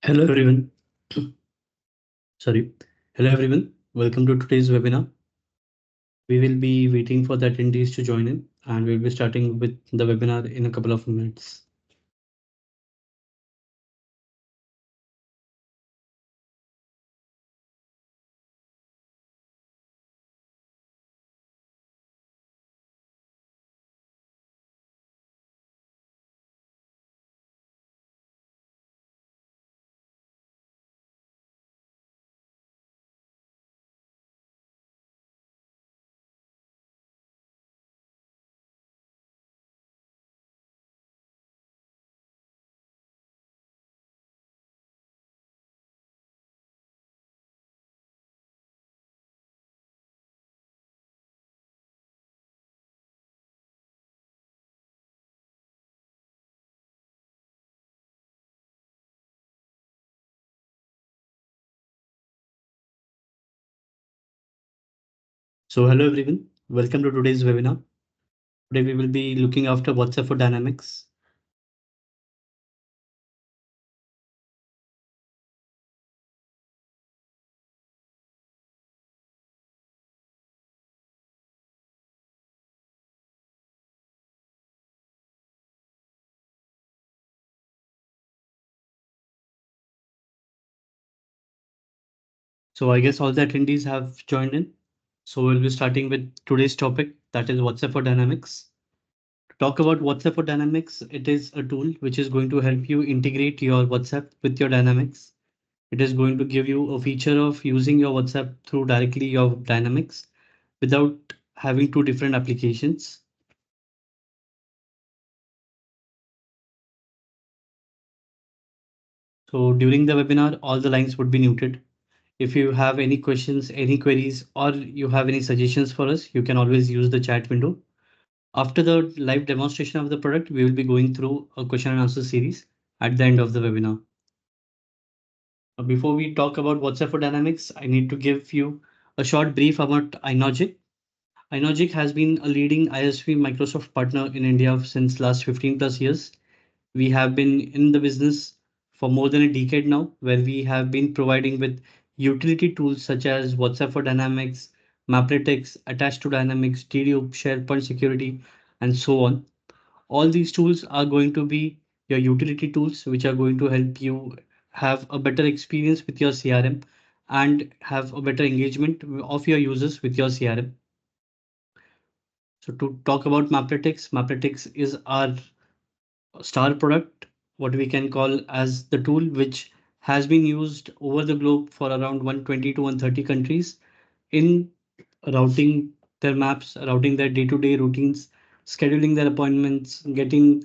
Hello everyone. Sorry. Hello everyone. Welcome to today's webinar. We will be waiting for the attendees to join in and we'll be starting with the webinar in a couple of minutes. So hello everyone. Welcome to today's webinar. Today we will be looking after WhatsApp for Dynamics. So I guess all the attendees have joined in. So we'll be starting with today's topic, that is WhatsApp for Dynamics. To talk about WhatsApp for Dynamics, it is a tool which is going to help you integrate your WhatsApp with your Dynamics. It is going to give you a feature of using your WhatsApp through directly your Dynamics without having two different applications. So during the webinar, all the lines would be muted. If you have any questions, any queries, or you have any suggestions for us, you can always use the chat window. After the live demonstration of the product, we will be going through a question and answer series at the end of the webinar. Before we talk about WhatsApp for Dynamics, I need to give you a short brief about iNogic. iNogic has been a leading ISV Microsoft partner in India since last 15 plus years. We have been in the business for more than a decade now, where we have been providing with utility tools such as WhatsApp for Dynamics, Mapletics, Attached to Dynamics, TDO, SharePoint Security, and so on. All these tools are going to be your utility tools, which are going to help you have a better experience with your CRM and have a better engagement of your users with your CRM. So to talk about Mapletics, Mapletics is our star product, what we can call as the tool which has been used over the globe for around 120 to 130 countries in routing their maps, routing their day-to-day routines, scheduling their appointments, getting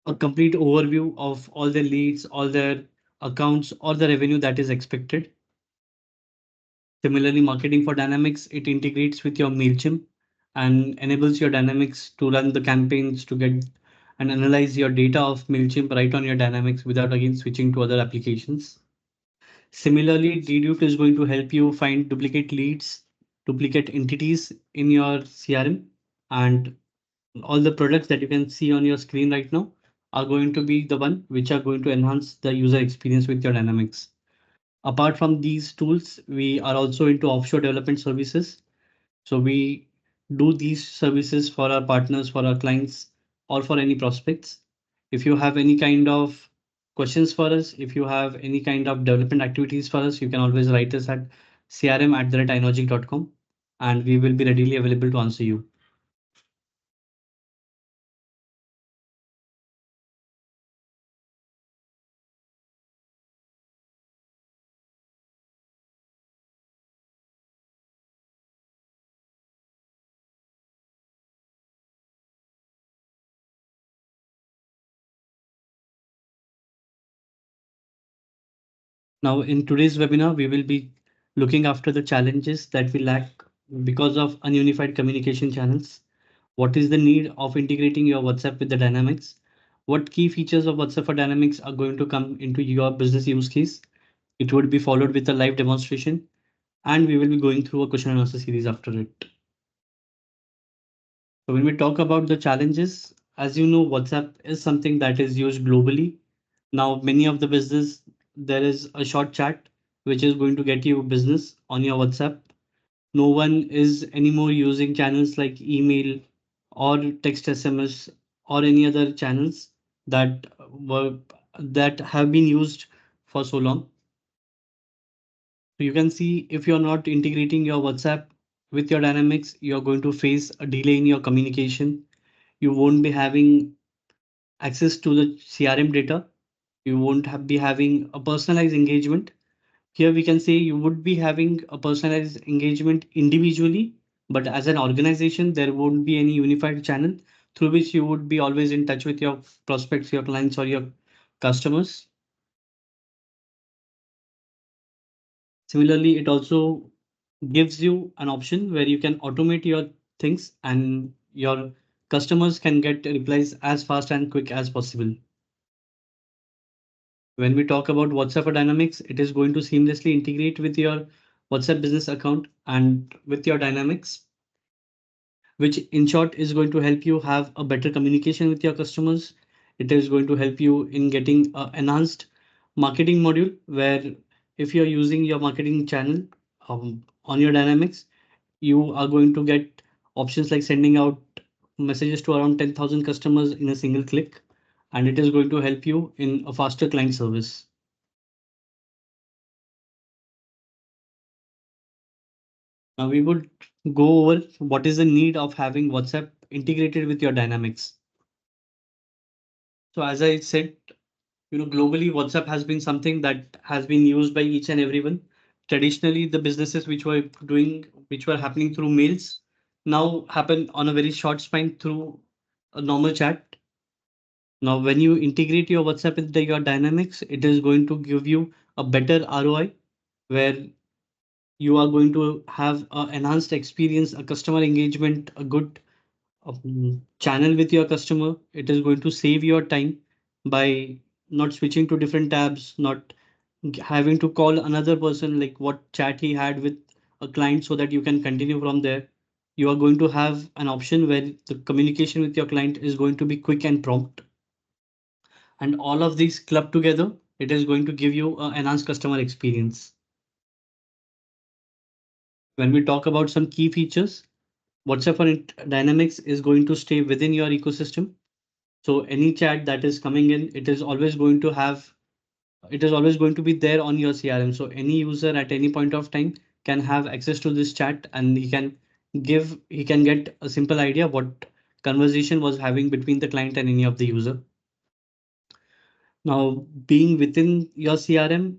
a complete overview of all their leads, all their accounts, or the revenue that is expected. Similarly, marketing for Dynamics, it integrates with your MailChimp and enables your Dynamics to run the campaigns to get and analyze your data of MailChimp right on your Dynamics without again switching to other applications. Similarly, Dedute is going to help you find duplicate leads, duplicate entities in your CRM, and all the products that you can see on your screen right now are going to be the one which are going to enhance the user experience with your Dynamics. Apart from these tools, we are also into offshore development services. So we do these services for our partners, for our clients, or for any prospects. If you have any kind of questions for us, if you have any kind of development activities for us, you can always write us at crm@inogic.com and we will be readily available to answer you. Now, in today's webinar, we will be looking after the challenges that we lack because of ununified communication channels. What is the need of integrating your WhatsApp with the Dynamics? What key features of WhatsApp for Dynamics are going to come into your business use case? It would be followed with a live demonstration, and we will be going through a question and answer series after it. So when we talk about the challenges, as you know, WhatsApp is something that is used globally. Now, many of the business there is a short chat which is going to get you business on your WhatsApp. No one is anymore using channels like email or text SMS or any other channels that were that have been used for so long. So you can see if you're not integrating your WhatsApp with your Dynamics, you're going to face a delay in your communication. You won't be having access to the CRM data. You won't be having a personalized engagement. Here we can say you would be having a personalized engagement individually, but as an organization, there won't be any unified channel through which you would be always in touch with your prospects, your clients, or your customers. Similarly, it also gives you an option where you can automate your things and your customers can get replies as fast and quick as possible. When we talk about WhatsApp for Dynamics, it is going to seamlessly integrate with your WhatsApp business account and with your Dynamics, which in short is going to help you have a better communication with your customers. It is going to help you in getting an enhanced marketing module where if you're using your marketing channel on your Dynamics, you are going to get options like sending out messages to around 10,000 customers in a single click, and it is going to help you in a faster client service. Now we would go over what is the need of having WhatsApp integrated with your Dynamics. So as I said, globally, WhatsApp has been something that has been used by each and everyone. Traditionally, the businesses which were happening through mails, now happen on a very short span through a normal chat. Now, when you integrate your WhatsApp with your Dynamics, it is going to give you a better ROI where you are going to have an enhanced experience, a customer engagement, a good channel with your customer. It is going to save your time by not switching to different tabs, not having to call another person like what chat he had with a client so that you can continue from there. You are going to have an option where the communication with your client is going to be quick and prompt. And all of these clubbed together, it is going to give you an enhanced customer experience. When we talk about some key features, WhatsApp for Dynamics is going to stay within your ecosystem. So any chat that is coming in, it is always going to be there on your CRM. So any user at any point of time can have access to this chat and he can get a simple idea what conversation was having between the client and any of the user. Now, being within your CRM,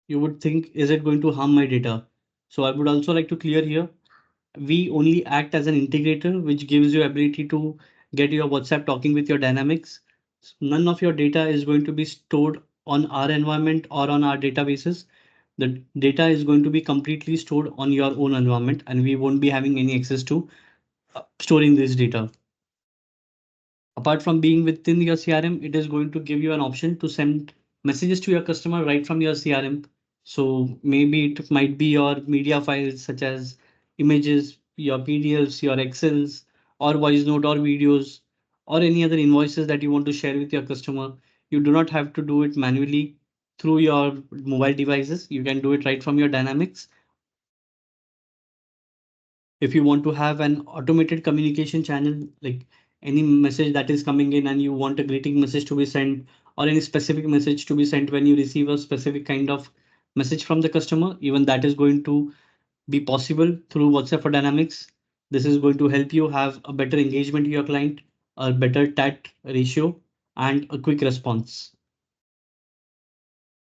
you would think, is it going to harm my data? So I would also like to clear here, we only act as an integrator, which gives you ability to get your WhatsApp talking with your Dynamics. None of your data is going to be stored on our environment or on our databases. The data is going to be completely stored on your own environment, and we won't be having any access to storing this data. Apart from being within your CRM, it is going to give you an option to send messages to your customer right from your CRM. So maybe it might be your media files such as images, your PDFs, your Excels, or voice note or videos, or any other invoices that you want to share with your customer. You do not have to do it manually through your mobile devices. You can do it right from your Dynamics. If you want to have an automated communication channel, like any message that is coming in and you want a greeting message to be sent or any specific message to be sent when you receive a specific kind of message from the customer, even that is going to be possible through WhatsApp for Dynamics. This is going to help you have a better engagement with your client, a better tat ratio, and a quick response.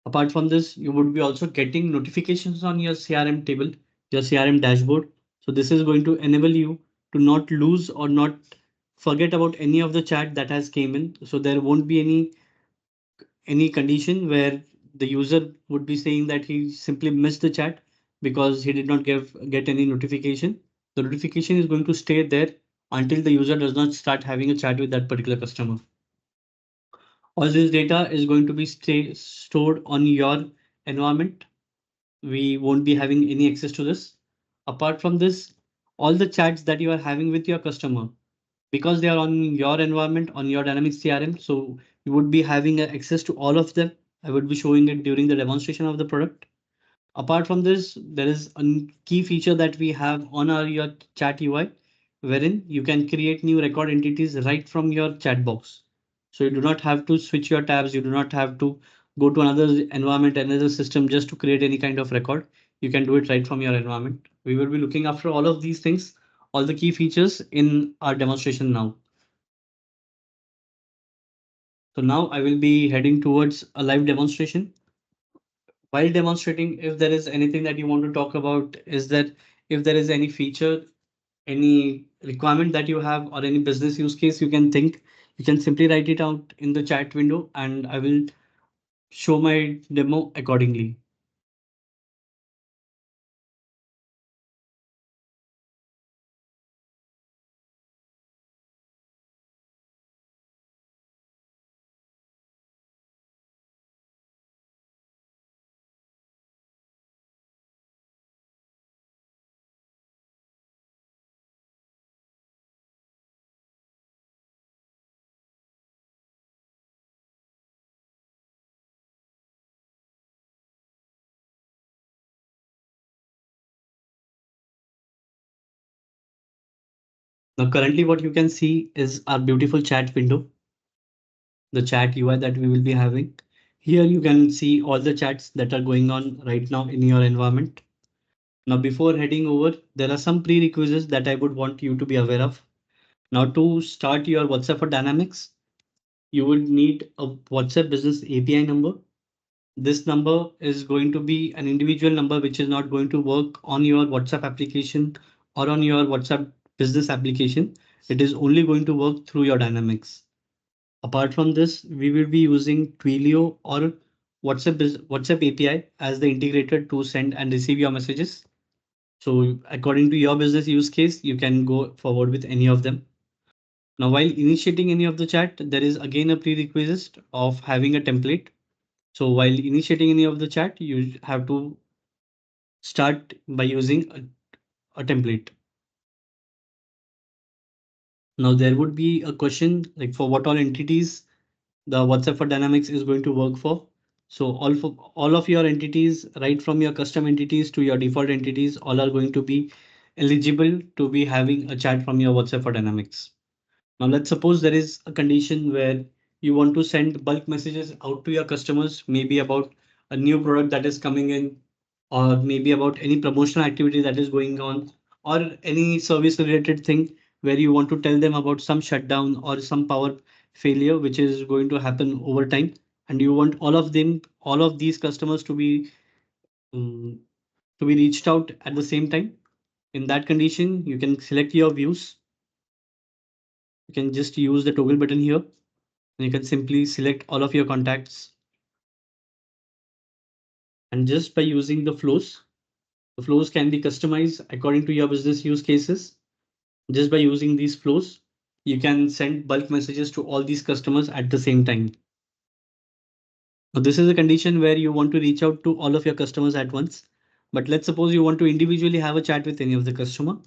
Apart from this, you would be also getting notifications on your CRM table, your CRM dashboard. So this is going to enable you to not lose or not forget about any of the chat that has came in. So there won't be any condition where the user would be saying that he simply missed the chat because he did not get any notification. The notification is going to stay there until the user does not start having a chat with that particular customer. All this data is going to be stored on your environment. We won't be having any access to this. Apart from this, all the chats that you are having with your customer, because they are on your environment, on your Dynamics CRM, so you would be having access to all of them. I would be showing it during the demonstration of the product. Apart from this, there is a key feature that we have on our your chat UI, wherein you can create new record entities right from your chat box. So you do not have to switch your tabs. You do not have to go to another environment, another system just to create any kind of record. You can do it right from your environment. We will be looking after all of these things, all the key features in our demonstration now. So now I will be heading towards a live demonstration. While demonstrating, if there is anything that you want to talk about, is that if there is any feature, any requirement that you have, or any business use case you can think, you can simply write it out in the chat window and I will show my demo accordingly. Now, currently what you can see is our beautiful chat window, the chat UI that we will be having. Here you can see all the chats that are going on right now in your environment. Now, before heading over, there are some prerequisites that I would want you to be aware of. Now, to start your WhatsApp for Dynamics, you would need a WhatsApp Business API number. This number is going to be an individual number which is not going to work on your WhatsApp application or on your WhatsApp business application. It is only going to work through your Dynamics. Apart from this, we will be using Twilio or WhatsApp API as the integrator to send and receive your messages. So according to your business use case, you can go forward with any of them. Now, while initiating any of the chat, there is again a prerequisite of having a template. So while initiating any of the chat, you have to start by using a template. Now there would be a question like for what all entities the WhatsApp for Dynamics is going to work for. So all of your entities, right from your custom entities to your default entities, all are going to be eligible to be having a chat from your WhatsApp for Dynamics. Now, let's suppose there is a condition where you want to send bulk messages out to your customers, maybe about a new product that is coming in, or maybe about any promotional activity that is going on, or any service related thing where you want to tell them about some shutdown or some power failure which is going to happen over time. And you want all of these customers um, to be reached out at the same time. In that condition, you can select your views. You can just use the toggle button here. And you can simply select all of your contacts. And just by using the flows can be customized according to your business use cases. Just by using these flows, you can send bulk messages to all these customers at the same time. Now, this is a condition where you want to reach out to all of your customers at once. But let's suppose you want to individually have a chat with any of the customer.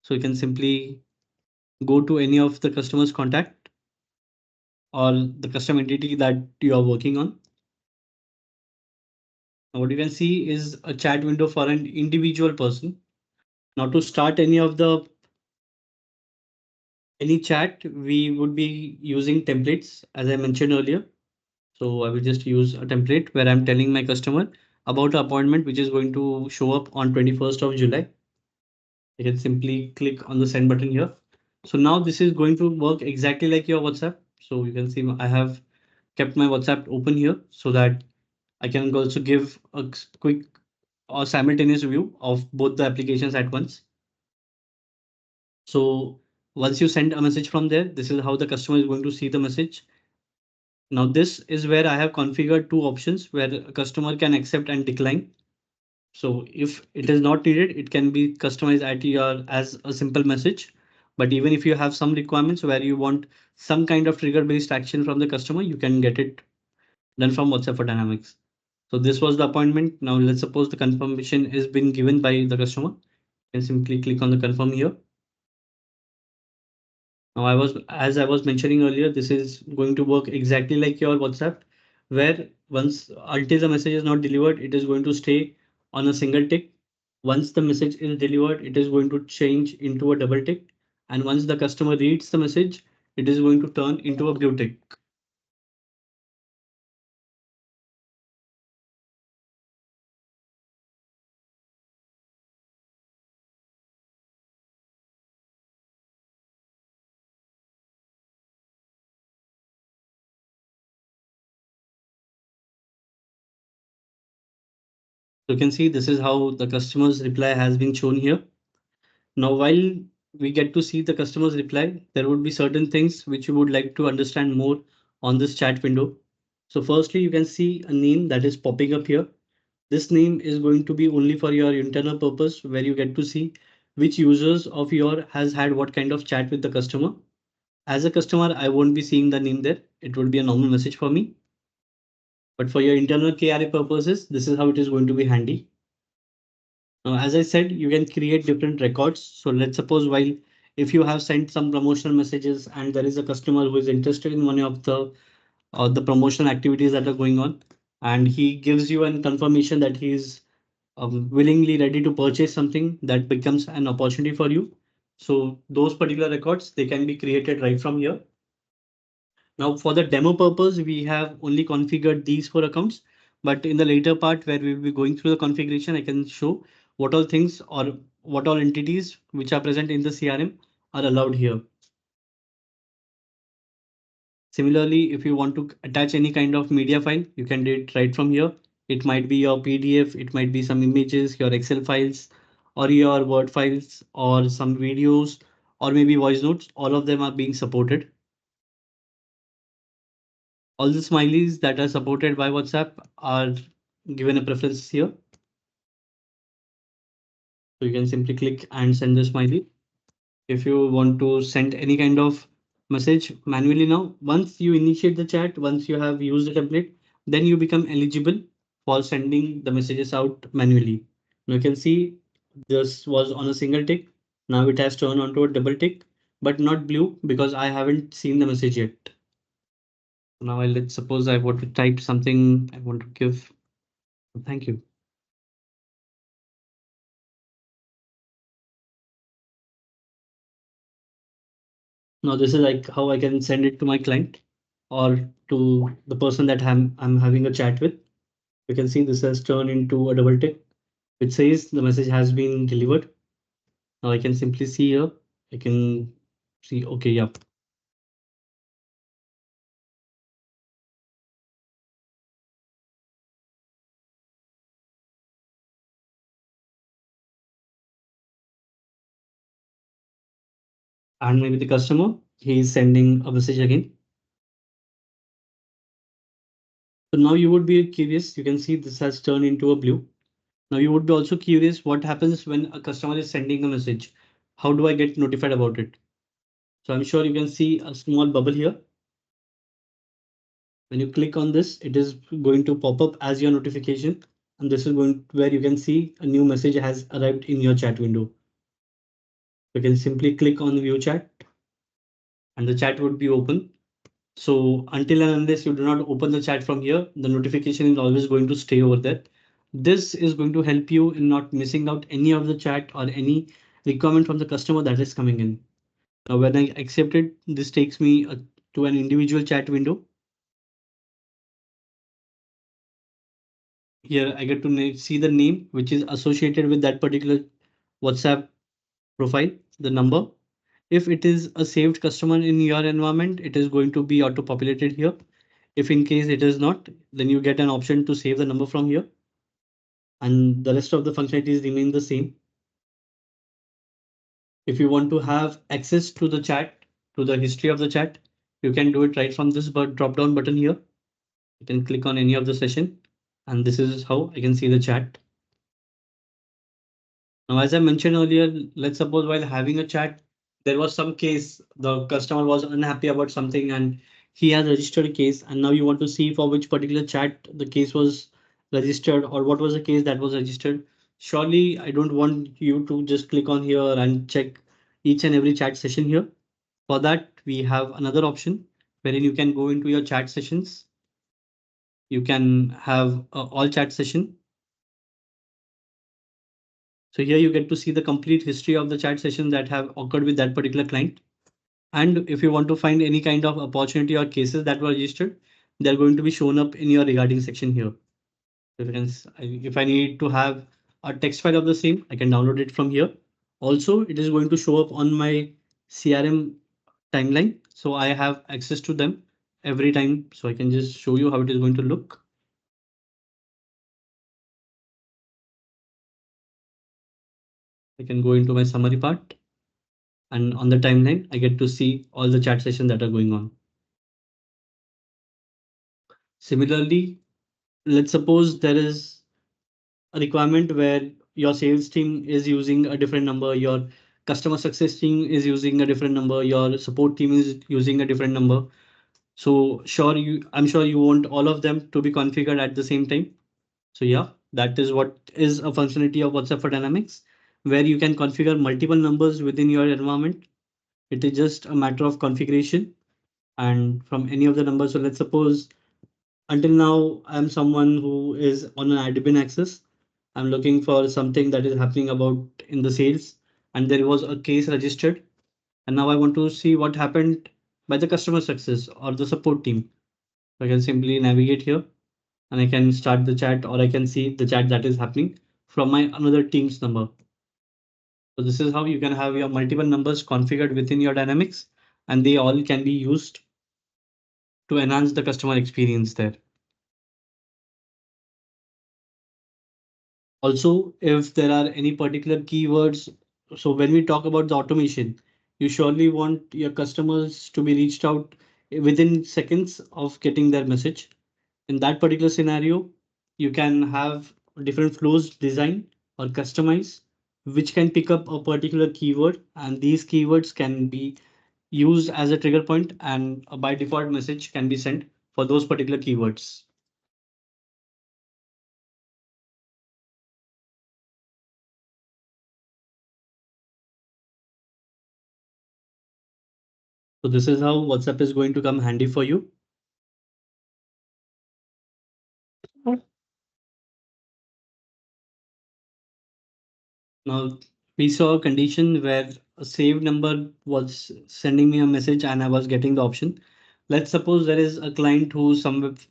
So you can simply go to any of the customer's contact or the custom entity that you are working on. Now, what you can see is a chat window for an individual person. Now to start any chat, we would be using templates as I mentioned earlier. So I will just use a template where I'm telling my customer about an appointment which is going to show up on 21st of July. I can simply click on the send button here. So now this is going to work exactly like your WhatsApp. So you can see I have kept my WhatsApp open here so that I can also give a quick or simultaneous view of both the applications at once. So once you send a message from there, this is how the customer is going to see the message. Now this is where I have configured two options where a customer can accept and decline. So if it is not needed, it can be customized at your as a simple message. But even if you have some requirements where you want some kind of trigger based action from the customer, you can get it done from WhatsApp for Dynamics. So this was the appointment. Now let's suppose the confirmation is been given by the customer. You can simply click on the confirm here. Now, as I was mentioning earlier, this is going to work exactly like your WhatsApp, where Once until the message is not delivered, it is going to stay on a single tick. Once the message is delivered, it is going to change into a double tick. And once the customer reads the message, it is going to turn into a blue tick. So you can see this is how the customer's reply has been shown here. Now, while we get to see the customer's reply, there would be certain things which you would like to understand more on this chat window. So firstly, you can see a name that is popping up here. This name is going to be only for your internal purpose, where you get to see which users of your has had what kind of chat with the customer. As a customer, I won't be seeing the name there. It would be a normal message for me. But for your internal KRA purposes, this is how it is going to be handy. Now, as I said, you can create different records. So let's suppose while if you have sent some promotional messages and there is a customer who is interested in one of the promotional activities that are going on, and he gives you a confirmation that he is willingly ready to purchase something, that becomes an opportunity for you. So those particular records, they can be created right from here. Now for the demo purpose, we have only configured these four accounts, but in the later part where we will be going through the configuration, I can show what all things or what all entities which are present in the CRM are allowed here. Similarly, if you want to attach any kind of media file, you can do it right from here. It might be your PDF, it might be some images, your Excel files, or your Word files, or some videos, or maybe voice notes. All of them are being supported. All the smileys that are supported by WhatsApp are given a preference here. So you can simply click and send the smiley. If you want to send any kind of message manually now, once you initiate the chat, once you have used the template, then you become eligible for sending the messages out manually. Now you can see this was on a single tick. Now it has turned onto a double tick, but not blue because I haven't seen the message yet. Now let's suppose I want to type something. I want to give thank you. Now this is like how I can send it to my client or to the person that I'm having a chat with. You can see this has turned into a double tick, which says the message has been delivered. Now I can simply see here. I can see, okay, yeah. And maybe the customer, he is sending a message again. So now you would be curious. You can see this has turned into a blue. Now you would be also curious what happens when a customer is sending a message. How do I get notified about it? So I'm sure you can see a small bubble here. When you click on this, it is going to pop up as your notification. And this is going where you can see a new message has arrived in your chat window. You can simply click on view chat and the chat would be open. So until and unless you do not open the chat from here, the notification is always going to stay over there. This is going to help you in not missing out any of the chat or any requirement from the customer that is coming in. Now, when I accept it, this takes me to an individual chat window. Here I get to see the name which is associated with that particular WhatsApp profile, the number. If it is a saved customer in your environment, it is going to be auto populated here. If in case it is not, then you get an option to save the number from here. And the rest of the functionalities remain the same. If you want to have access to the chat, to the history of the chat, you can do it right from this drop down button here. You can click on any of the session and this is how I can see the chat. Now, as I mentioned earlier, let's suppose while having a chat, there was some case, the customer was unhappy about something and he has registered a case. And now you want to see for which particular chat the case was registered or what was the case that was registered. Surely, I don't want you to just click on here and check each and every chat session here. For that, we have another option wherein you can go into your chat sessions. You can have all chat session. So here you get to see the complete history of the chat sessions that have occurred with that particular client. And if you want to find any kind of opportunity or cases that were registered, they're going to be shown up in your regarding section here. If, if I need to have a text file of the same, I can download it from here. Also, it is going to show up on my CRM timeline. So I have access to them every time. So I can just show you how it is going to look. I can go into my summary part, and on the timeline, I get to see all the chat sessions that are going on. Similarly, let's suppose there is a requirement where your sales team is using a different number, your customer success team is using a different number, your support team is using a different number. So I'm sure you want all of them to be configured at the same time. So yeah, that is what is a functionality of WhatsApp for Dynamics, where you can configure multiple numbers within your environment. It is just a matter of configuration and from any of the numbers. So let's suppose until now I'm someone who is on an admin access. I'm looking for something that is happening about in the sales, and there was a case registered. And now I want to see what happened by the customer success or the support team. So I can simply navigate here and I can start the chat, or I can see the chat that is happening from my another team's number. So this is how you can have your multiple numbers configured within your Dynamics, and they all can be used to enhance the customer experience there. Also, if there are any particular keywords, so when we talk about the automation, you surely want your customers to be reached out within seconds of getting their message. In that particular scenario, you can have different flows design or customize, which can pick up a particular keyword, and these keywords can be used as a trigger point, and a by default message can be sent for those particular keywords. So this is how WhatsApp is going to come handy for you. Now, we saw a condition where a saved number was sending me a message and I was getting the option. Let's suppose there is a client who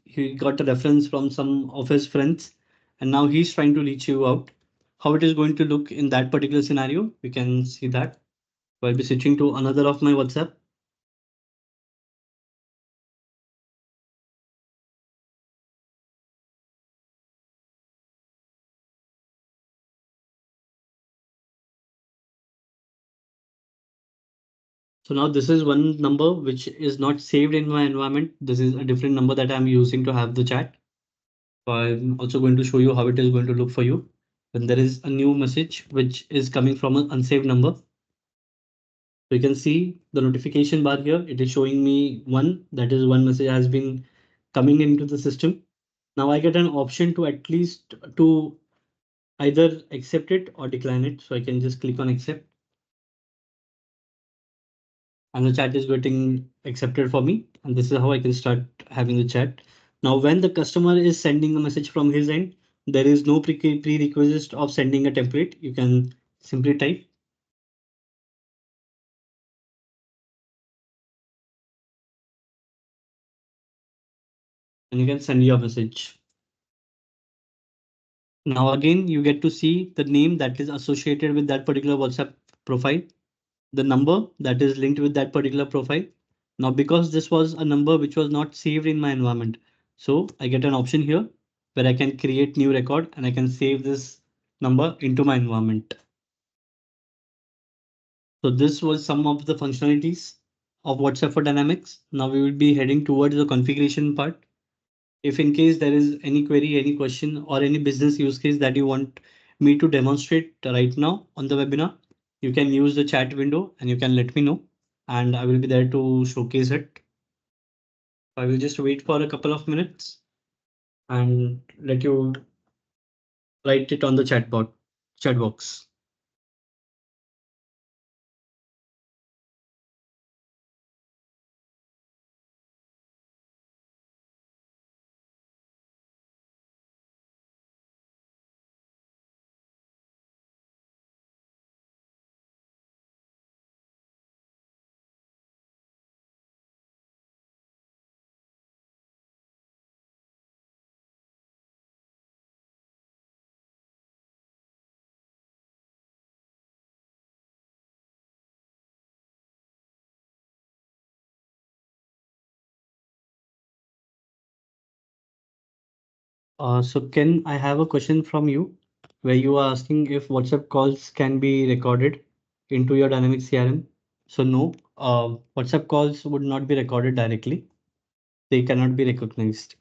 he got a reference from some of his friends and now he's trying to reach you out. How it is going to look in that particular scenario, we can see that. So I'll be switching to another of my WhatsApp. So now this is one number which is not saved in my environment. This is a different number that I'm using to have the chat. So I'm also going to show you how it is going to look for you when there is a new message which is coming from an unsaved number. So you can see the notification bar here. It is showing me one, that is one message has been coming into the system. Now I get an option to at least to either accept it or decline it. So I can just click on accept and the chat is getting accepted for me. And this is how I can start having the chat. Now, when the customer is sending a message from his end, there is no prerequisite of sending a template. You can simply type and you can send your message. Now, again, you get to see the name that is associated with that particular WhatsApp profile, the number that is linked with that particular profile. Now, because this was a number which was not saved in my environment, so I get an option here where I can create new record and I can save this number into my environment. So this was some of the functionalities of WhatsApp for Dynamics. Now we will be heading towards the configuration part. If in case there is any query, any question or any business use case that you want me to demonstrate right now on the webinar, you can use the chat window and you can let me know and I will be there to showcase it. I will just wait for a couple of minutes and let you write it on the chat box. So Ken, I have a question from you where you are asking if WhatsApp calls can be recorded into your dynamic CRM. So no, WhatsApp calls would not be recorded directly. They cannot be recognized.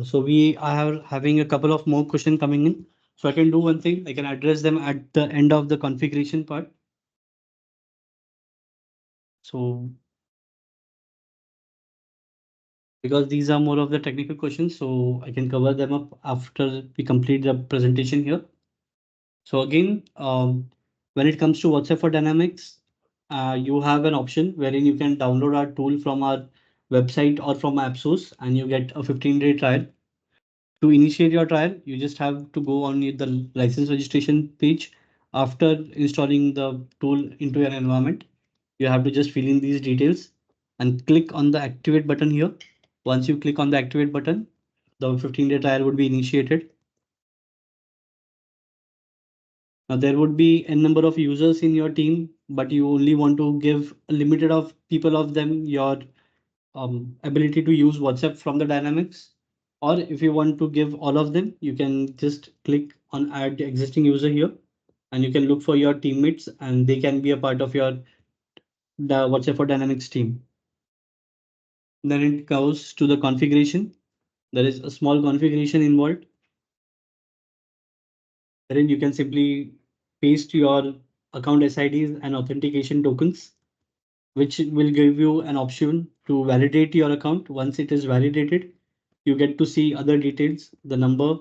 So we are having a couple of more questions coming in. So I can do one thing. I can address them at the end of the configuration part. So because these are more of the technical questions, so I can cover them up after we complete the presentation here. So again, when it comes to WhatsApp for Dynamics, you have an option wherein you can download our tool from our website or from AppSource and you get a 15-day trial. To initiate your trial, you just have to go on the license registration page. After installing the tool into your environment, you have to just fill in these details and click on the activate button here. Once you click on the activate button, the 15-day trial would be initiated. Now there would be a number of users in your team, but you only want to give a limited of people of them your ability to use WhatsApp from the Dynamics. Or if you want to give all of them, you can just click on add existing user here and you can look for your teammates and they can be a part of your the WhatsApp for Dynamics team. Then it goes to the configuration. There is a small configuration involved wherein you can simply paste your account SIDs and authentication tokens, which will give you an option to validate your account. Once it is validated, you get to see other details, the number,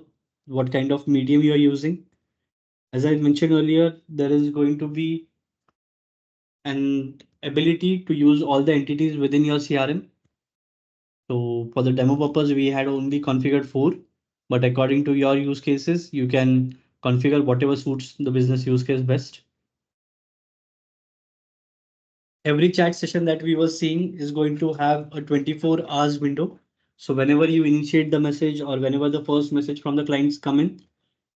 what kind of medium you are using. As I mentioned earlier, there is going to be an ability to use all the entities within your CRM. So for the demo purpose, we had only configured 4, but according to your use cases, you can configure whatever suits the business use case best. Every chat session that we were seeing is going to have a 24 hours window. So whenever you initiate the message or whenever the first message from the clients come in,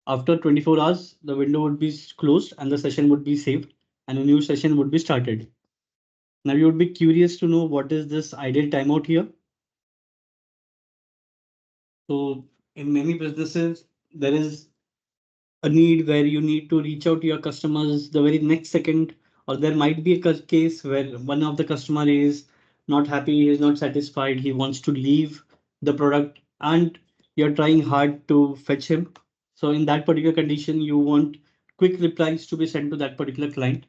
after 24 hours, the window would be closed and the session would be saved and a new session would be started. Now you would be curious to know what is this ideal timeout here. So in many businesses, there is a need where you need to reach out to your customers the very next second, or there might be a case where one of the customer is not happy, he is not satisfied, he wants to leave the product, and you're trying hard to fetch him. So in that particular condition, you want quick replies to be sent to that particular client.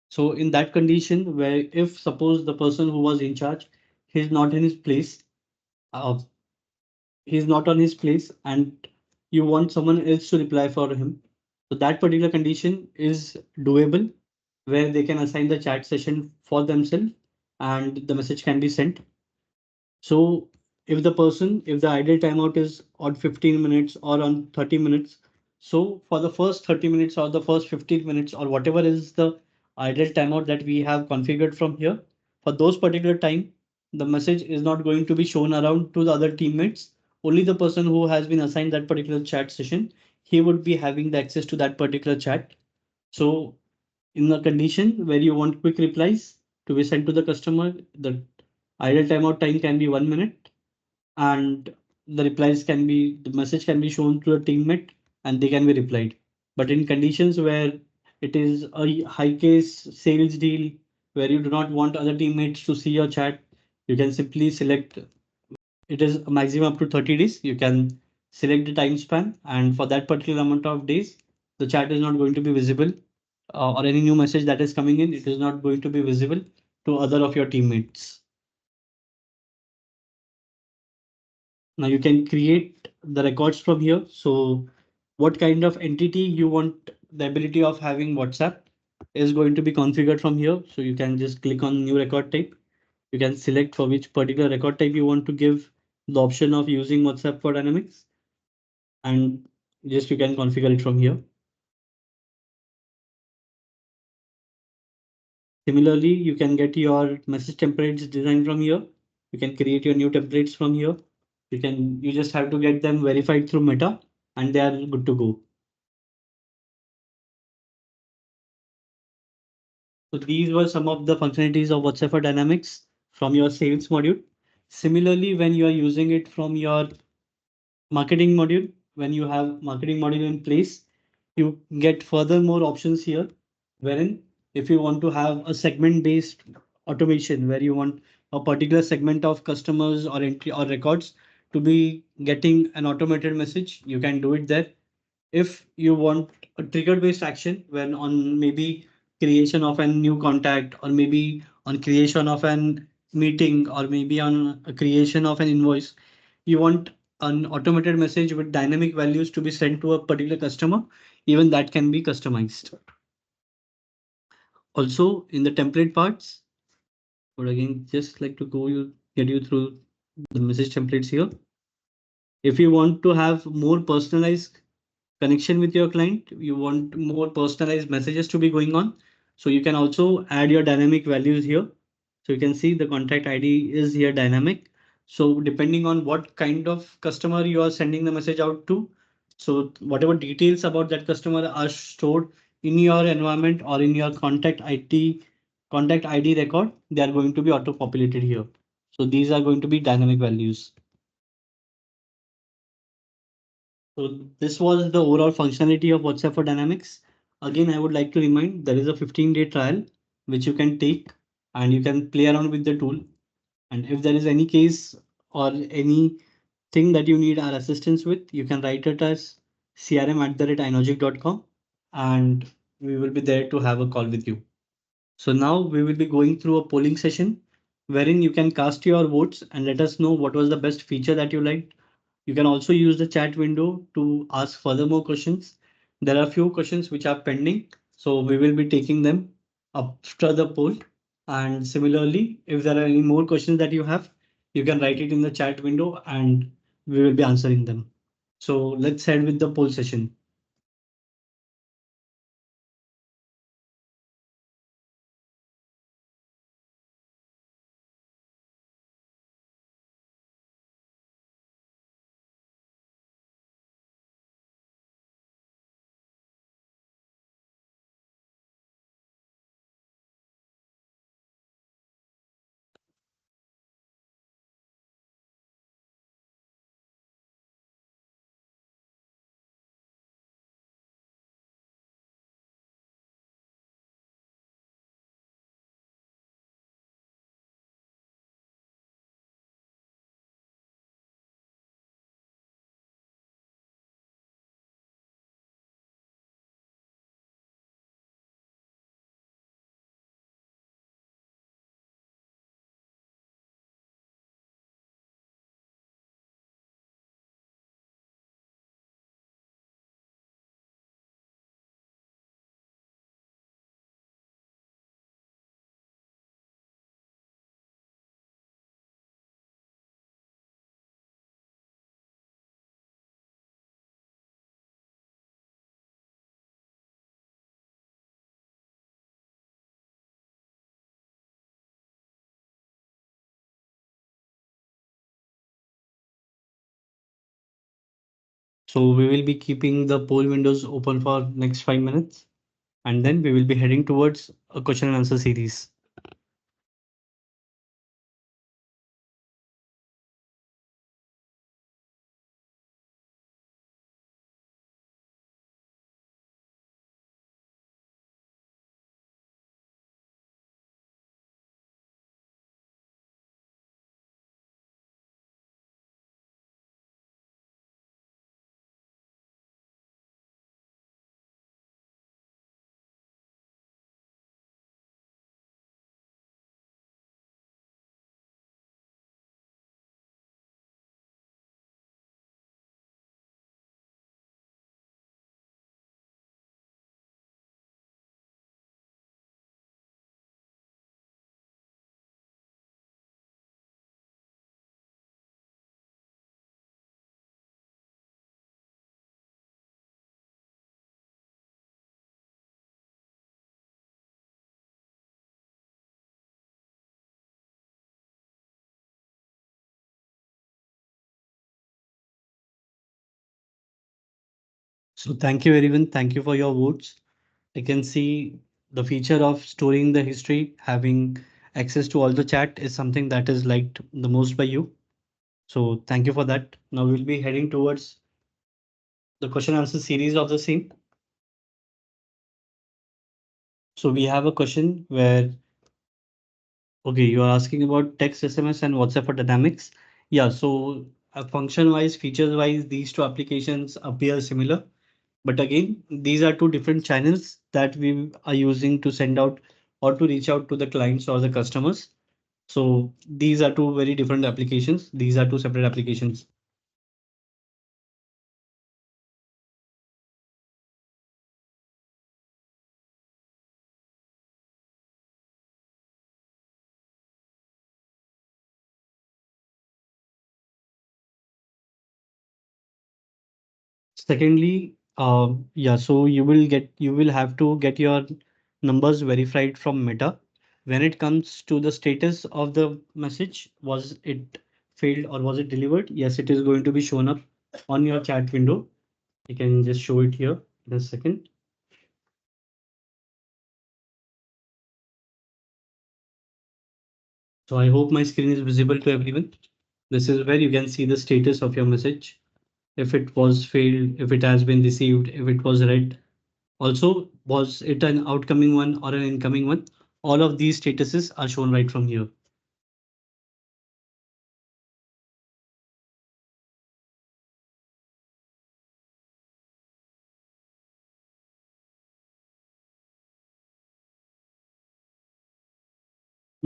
So in that condition, where if suppose the person who was in charge, he's not in his place, uh, he's not on his place and you want someone else to reply for him. So that particular condition is doable where they can assign the chat session for themselves and the message can be sent. So if the ideal timeout is on 15 minutes or on 30 minutes, so for the first 30 minutes or the first 15 minutes or whatever is the ideal timeout that we have configured from here, for those particular time, the message is not going to be shown around to the other teammates. Only the person who has been assigned that particular chat session, he would be having the access to that particular chat. So in a condition where you want quick replies to be sent to the customer, the ideal timeout time can be 1 minute. And the message can be shown to a teammate and they can be replied. But in conditions where it is a high case sales deal where you do not want other teammates to see your chat, you can simply select, it is a maximum up to 30 days. You can select the time span, and for that particular amount of days, the chat is not going to be visible, or any new message that is coming in, it is not going to be visible to other of your teammates. Now you can create the records from here. So what kind of entity you want the ability of having WhatsApp is going to be configured from here. So you can just click on new record type. You can select for which particular record type you want to give the option of using WhatsApp for Dynamics, and just you can configure it from here. Similarly, you can get your message templates designed from here. You can create your new templates from here. You just have to get them verified through Meta and they are good to go. So these were some of the functionalities of WhatsApp for Dynamics from your sales module. Similarly, when you are using it from your marketing module, when you have marketing module in place, you get further more options here, wherein if you want to have a segment based automation where you want a particular segment of customers or entry or records to be getting an automated message, you can do it there. If you want a trigger based action when on maybe creation of a new contact, or maybe on creation of an meeting, or maybe on a creation of an invoice, you want an automated message with dynamic values to be sent to a particular customer, even that can be customized. Also in the template parts, but again just like to get you through the message templates here. If you want to have more personalized connection with your client, you want more personalized messages to be going on, so you can also add your dynamic values here. So you can see the contact ID is here dynamic. So depending on what kind of customer you are sending the message out to, so whatever details about that customer are stored in your environment or in your contact ID record, they are going to be auto populated here. So these are going to be dynamic values. So this was the overall functionality of WhatsApp for Dynamics. Again, I would like to remind there is a 15-day trial which you can take and you can play around with the tool. And if there is any case or anything that you need our assistance with, you can write it as crm@inogic.com and we will be there to have a call with you. So now we will be going through a polling session wherein you can cast your votes and let us know what was the best feature that you liked. You can also use the chat window to ask further more questions. There are a few questions which are pending, so we will be taking them after the poll. And similarly, if there are any more questions that you have, you can write it in the chat window and we will be answering them. So let's head with the poll session. So we will be keeping the poll windows open for next 5 minutes and then we will be heading towards a question and answer series. So thank you everyone. Thank you for your votes. I can see the feature of storing the history, having access to all the chat is something that is liked the most by you. So thank you for that. Now we'll be heading towards the question answer series of the same. So we have a question where, okay, you are asking about text, SMS, and WhatsApp for dynamics. Yeah, so function wise, features wise, these two applications appear similar. But again, these are two different channels that we are using to send out or to reach out to the clients or the customers. So these are two very different applications. These are two separate applications. Secondly, yeah, so you will have to get your numbers verified from Meta. When it comes to the status of the message, was it failed or was it delivered? Yes, it is going to be shown up on your chat window. You can just show it here in a second. So I hope my screen is visible to everyone. This is where you can see the status of your message. If it was failed, if it has been received, if it was read. Also, was it an outcoming one or an incoming one? All of these statuses are shown right from here.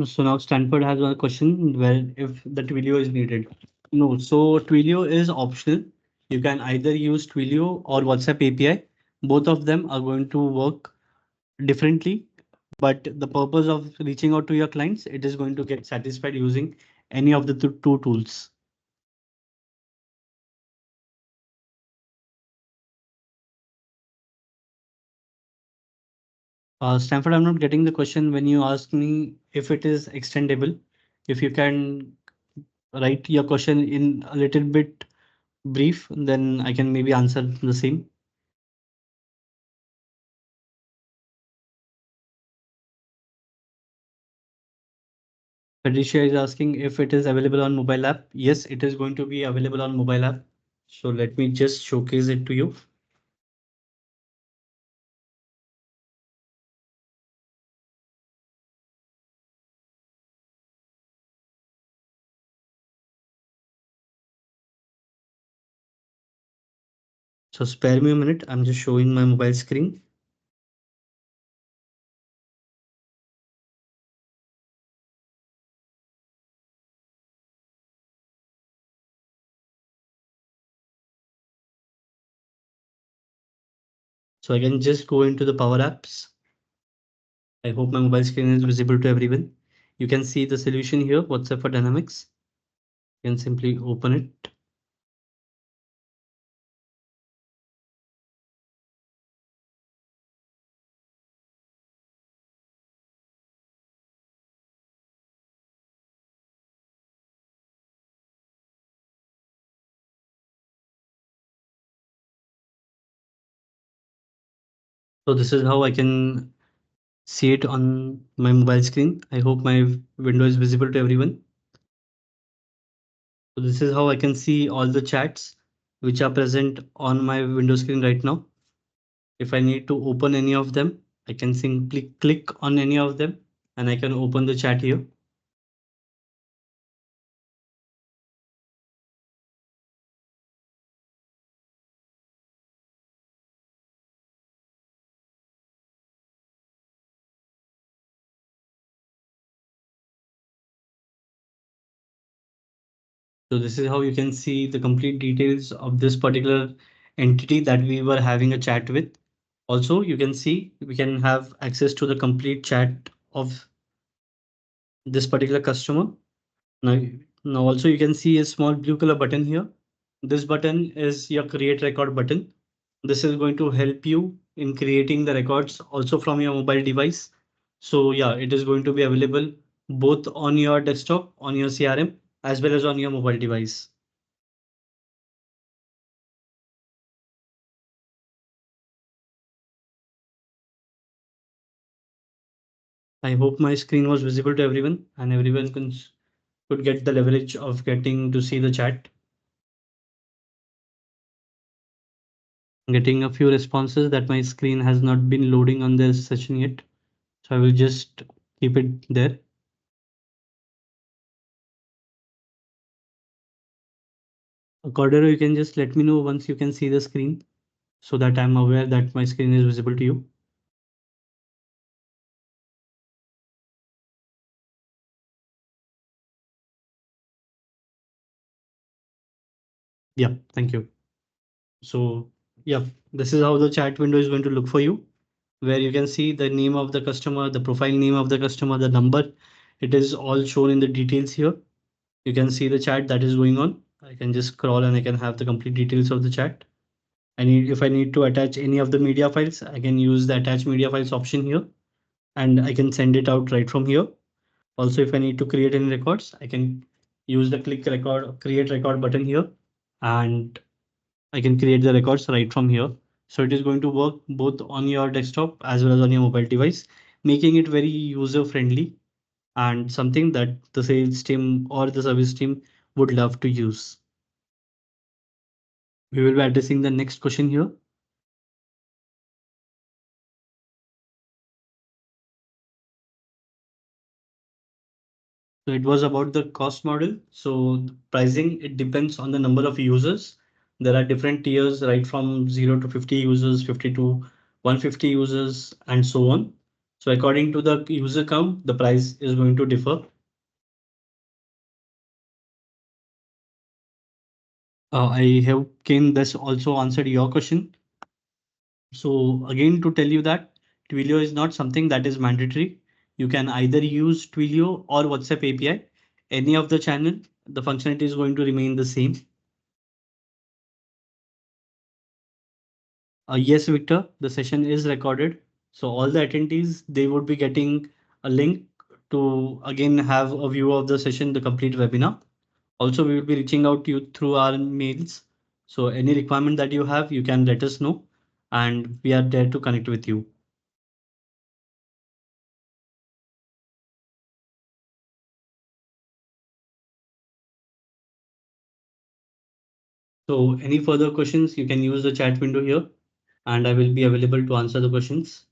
So now Stanford has a question where if the Twilio is needed. No, so Twilio is optional. You can either use Twilio or WhatsApp API. Both of them are going to work differently, but the purpose of reaching out to your clients, it is going to get satisfied using any of the two tools. Stanford, I'm not getting the question when you ask me if it is extendable. If you can write your question in a little bit brief, then I can maybe answer the same. Patricia is asking if it is available on mobile app. Yes, it is going to be available on mobile app. So let me just showcase it to you. So spare me a minute. I'm just showing my mobile screen. So I can just go into the Power Apps. I hope my mobile screen is visible to everyone. You can see the solution here, WhatsApp for Dynamics. You can simply open it. So this is how I can see it on my mobile screen. I hope my window is visible to everyone. So this is how I can see all the chats which are present on my window screen right now. If I need to open any of them, I can simply click on any of them and I can open the chat here. So this is how you can see the complete details of this particular entity that we were having a chat with. Also, you can see we can have access to the complete chat of this particular customer. Now, now also you can see a small blue color button here. This button is your create record button. This is going to help you in creating the records also from your mobile device. So yeah, it is going to be available both on your desktop, on your CRM, as well as on your mobile device. I hope my screen was visible to everyone and everyone could get the leverage of getting to see the chat. Getting a few responses that my screen has not been loading on this session yet. So I will just keep it there. Cordero, you can just let me know once you can see the screen so that I'm aware that my screen is visible to you. Yeah, thank you. So yeah, this is how the chat window is going to look for you, where you can see the name of the customer, the profile name of the customer, the number. It is all shown in the details here. You can see the chat that is going on. I can just scroll and I can have the complete details of the chat. If I need to attach any of the media files, I can use the attach media files option here and I can send it out right from here. Also, if I need to create any records, I can use the click record, create record button here and I can create the records right from here. So it is going to work both on your desktop as well as on your mobile device, making it very user friendly and something that the sales team or the service team would love to use. We will be addressing the next question here. So it was about the cost model. So the pricing, it depends on the number of users. There are different tiers, right from 0 to 50 users, 50 to 150 users, and so on. So according to the user count, the price is going to differ. I hope Ken this also answered your question. So again, to tell you that Twilio is not something that is mandatory. You can either use Twilio or WhatsApp API. Any of the channel, the functionality is going to remain the same. Yes, Victor, the session is recorded. So all the attendees, they would be getting a link to again have a view of the session, the complete webinar. Also, we will be reaching out to you through our mails. So any requirement that you have, you can let us know and we are there to connect with you. So any further questions, you can use the chat window here and I will be available to answer the questions.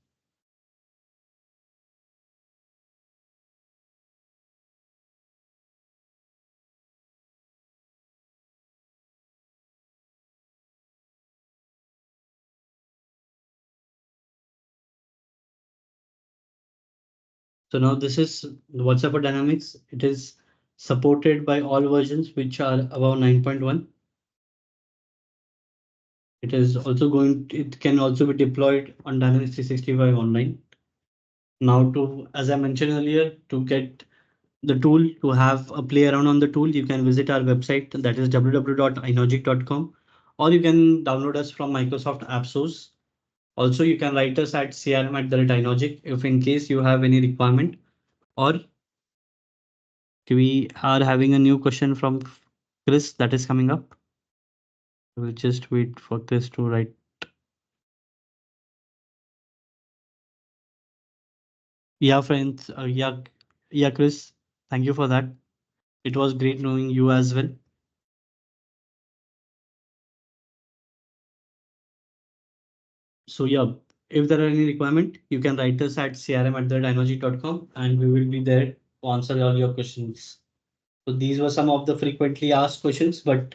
So now this is WhatsApp for Dynamics. It is supported by all versions which are above 9.1. It is also it can also be deployed on Dynamics 365 online. Now as I mentioned earlier, to get the tool, to have a play around on the tool, you can visit our website that is www.inogic.com or you can download us from Microsoft App Stores. Also, you can write us at crm@inogic if in case you have any requirement or we are having a new question from Chris that is coming up. We'll just wait for Chris to write. Yeah, friends. Yeah, Chris. Thank you for that. It was great knowing you as well. So yeah, if there are any requirement, you can write us at crm@dynology.com and we will be there to answer all your questions. So these were some of the frequently asked questions, but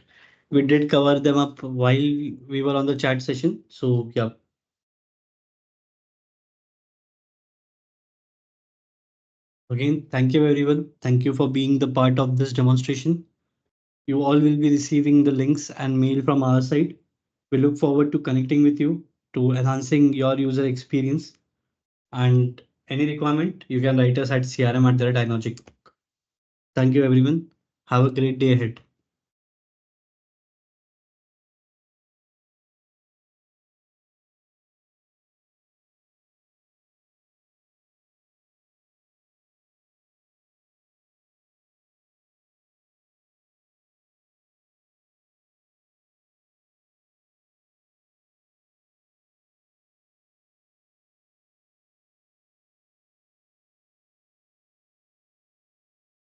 we did cover them up while we were on the chat session. So yeah, again, thank you everyone. Thank you for being the part of this demonstration. You all will be receiving the links and mail from our side. We look forward to connecting with you to enhancing your user experience. And any requirement, you can write us at crm@dynologic. Thank you, everyone. Have a great day ahead.